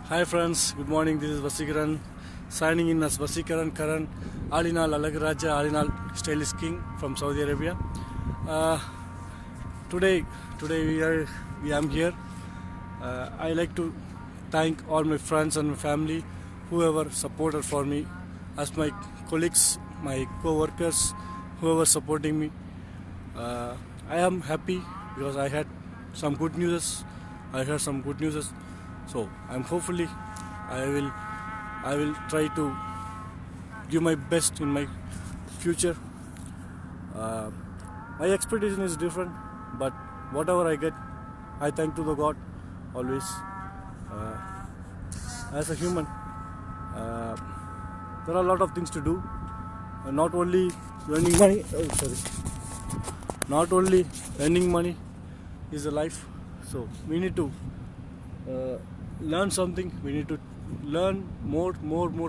Hi friends, good morning. This is Vasikaran signing in as Vasikaran Karan Alinal Alagaraja Alinal Stylist King from Saudi Arabia. Uh, today we am here. I like to thank all my friends and my family, whoever supported for me, as my colleagues, my co-workers, whoever supporting me. I am happy because I had some good news. I heard some good news, so I'm hopefully I will try to give my best in my future. Uh, my expectation is different, but whatever I get, I thank to the God always. Uh, as a human, uh, there are a lot of things to do. Not only earning money. Oh, sorry. Not only earning money is a life. So we need to learn something. We need to learn more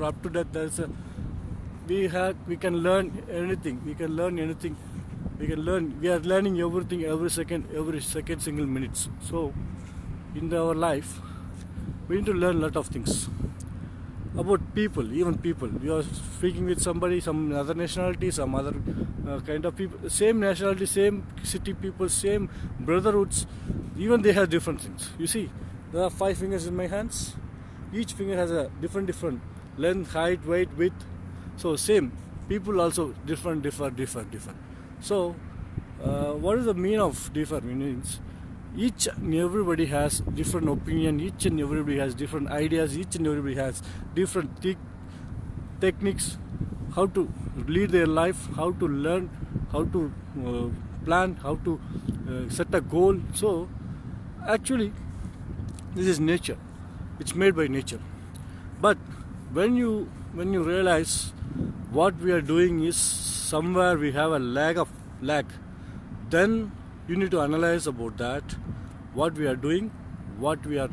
up to that. There's a we can learn anything. We can learn anything. We can learn. We are learning everything every second, single minutes. So in our life, we need to learn a lot of things about people, even people. We are speaking with somebody, some other nationality, some other kind of people, same nationality, same city people, same brotherhoods. Even they have different things. You see, there are 5 fingers in my hands. Each finger has a different length, height, weight, width. So same people also different. So what is the meaning of different meanings? Each and everybody has different opinion. Each and everybody has different ideas. Each and everybody has different techniques, how to lead their life, how to learn, how to plan, how to set a goal. So actually, this is nature. It's made by nature. But when you realize what we are doing is somewhere we have a lag, then you need to analyze about that, what we are doing, what we are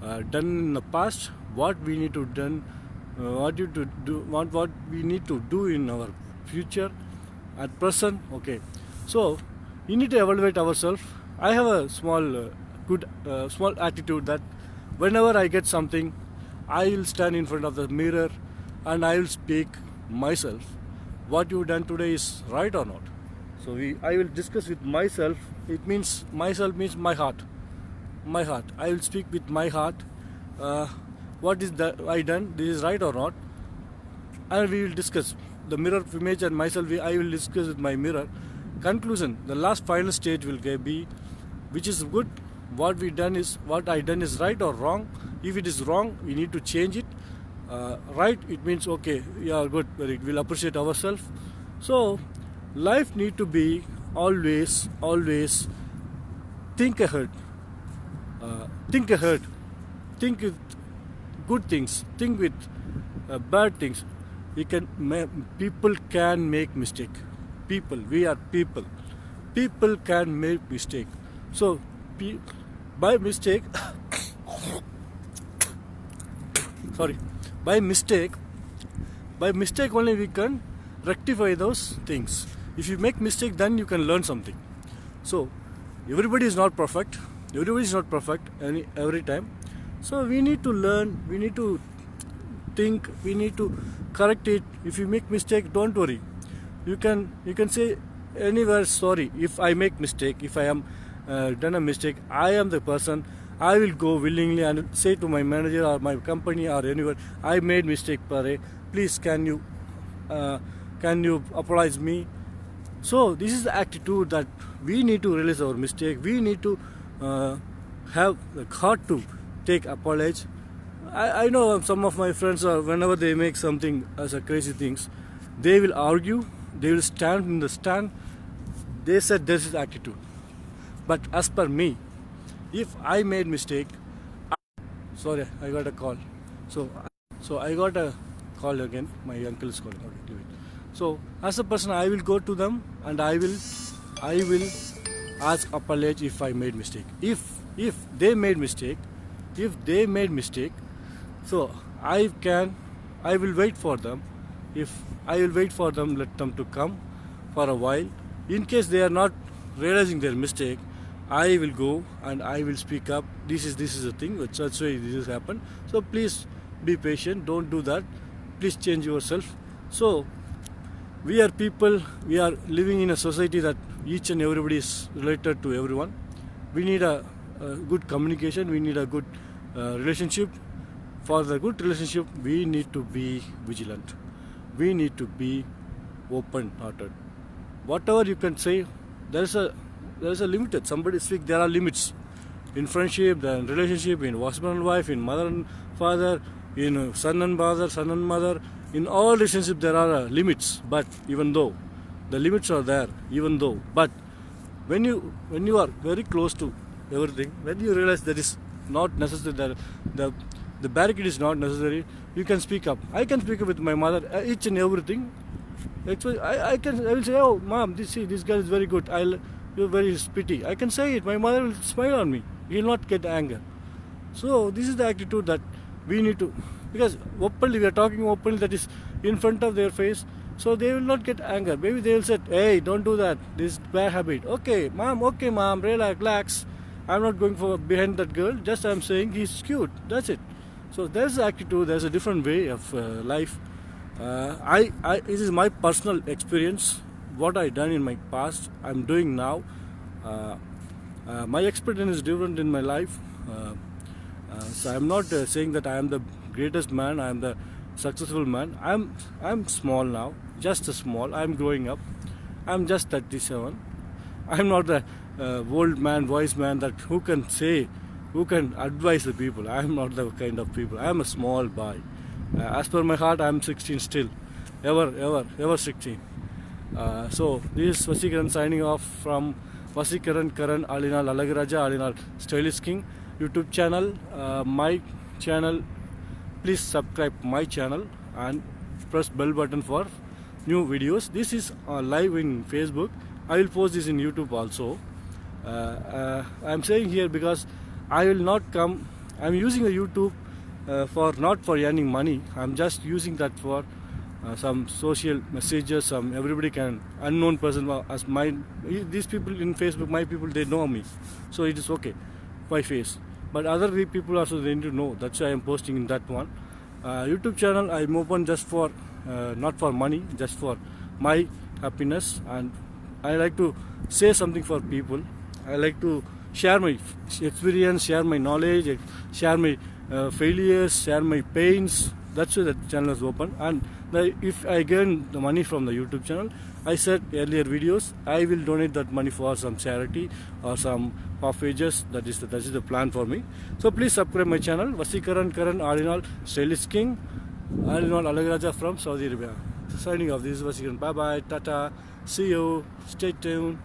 done in the past, what we need to done, what we need to do in our future at present. Okay, so you need to evaluate ourselves. I have a small attitude that whenever I get something, I will stand in front of the mirror and I will speak myself. What you done today is right or not? So I will discuss with myself. It means myself means my heart. My heart. I will speak with my heart. What is that I done? This is right or not? And we will discuss. The mirror image and myself. I will discuss with my mirror. Conclusion. The last final stage will be, which is good. What I done is right or wrong. If it is wrong, we need to change it. Right, it means okay. Yeah, good. We'll appreciate ourselves. So life need to be always think ahead. Think ahead. Think with good things. Think with bad things. People can make mistake. We are people. People can make mistake. So by mistake, sorry, by mistake only we can rectify those things. If you make mistake, then you can learn something. So everybody is not perfect. Every time. So we need to learn. We need to think. We need to correct it. If you make mistake, don't worry. You can say anywhere sorry. If I make mistake, if I am done a mistake, I am the person. I will go willingly and say to my manager or my company or anywhere, I made mistake, Pare. Please, can you apologize me? So this is the attitude that we need to realize our mistake. We need to have the heart to take apology. I know some of my friends are, whenever they make something as a crazy things, they will argue. They will stand in the stand. They said this is attitude. But as per me, if I made mistake, sorry, I got a call. So I got a call again. My uncle is calling. Okay, do it. So as a person, I will go to them and I will ask apology if I made mistake. If they made mistake, so I will wait for them. Let them to come for a while. In case they are not realizing their mistake, I will go and I will speak up. This is the thing. That's why this has happened. So please be patient. Don't do that. Please change yourself. So we are people. We are living in a society that each and everybody is related to everyone. We need a good communication. We need a good relationship. For the good relationship, we need to be vigilant. We need to be open-hearted. Whatever you can say, there's a limited. Somebody speak. There are limits in friendship, in relationship, in husband and wife, in mother and father, in son and father, son and mother. In all relationships, there are limits. But even though the limits are there, but when you are very close to everything, when you realize that is not necessary, that the barricade is not necessary, you can speak up. I can speak up with my mother, each and everything. Actually, I will say, oh mom, this girl is very good. You're very pretty. I can say it. My mother will smile on me. He will not get anger. So this is the attitude that we need to, because openly we are talking openly, that is in front of their face. So they will not get anger. Maybe they will say, hey, don't do that. This is bad habit. Okay, mom, relax. I'm not going for behind that girl. Just I'm saying he's cute. That's it. So there's the attitude. There's a different way of life. This is my personal experience. What I done in my past, I'm doing now. My experience is different in my life. So I'm not saying that I am the greatest man. I am the successful man. I'm small now, just small. I'm growing up. I'm just 37. I'm not the old man, wise man that who can advise the people. I'm not the kind of people. I'm a small boy. As per my heart, I'm 16 still, ever 16. So this is Vasikaran signing off from Vasikaran Karan Alinal Alagaraja Alinal Stylist King YouTube channel. My channel, please subscribe my channel and press bell button for new videos. This is live in Facebook. I will post this in YouTube also. I'm saying here because I will not come. I'm using a YouTube not for earning money. I'm just using that for some social messages. Everybody can, unknown person as these people in Facebook, my people, they know me, so it is okay by face. But other people also, they need to know. That's why I'm posting in that one. YouTube channel I'm open just for not for money, just for my happiness, and I like to say something for people. I like to share my experience, share my knowledge, share my failures, share my pains. That's why the channel is open. And if I gain the money from the YouTube channel, I said earlier videos, I will donate that money for some charity or some orphanages. That is the plan for me. So please subscribe my channel. Vasikaran Karan Alinal Stylist King Alinal Alagaraja from Saudi Arabia. Signing off. This is Vasikaran. Bye bye. Tata. See you. Stay tuned.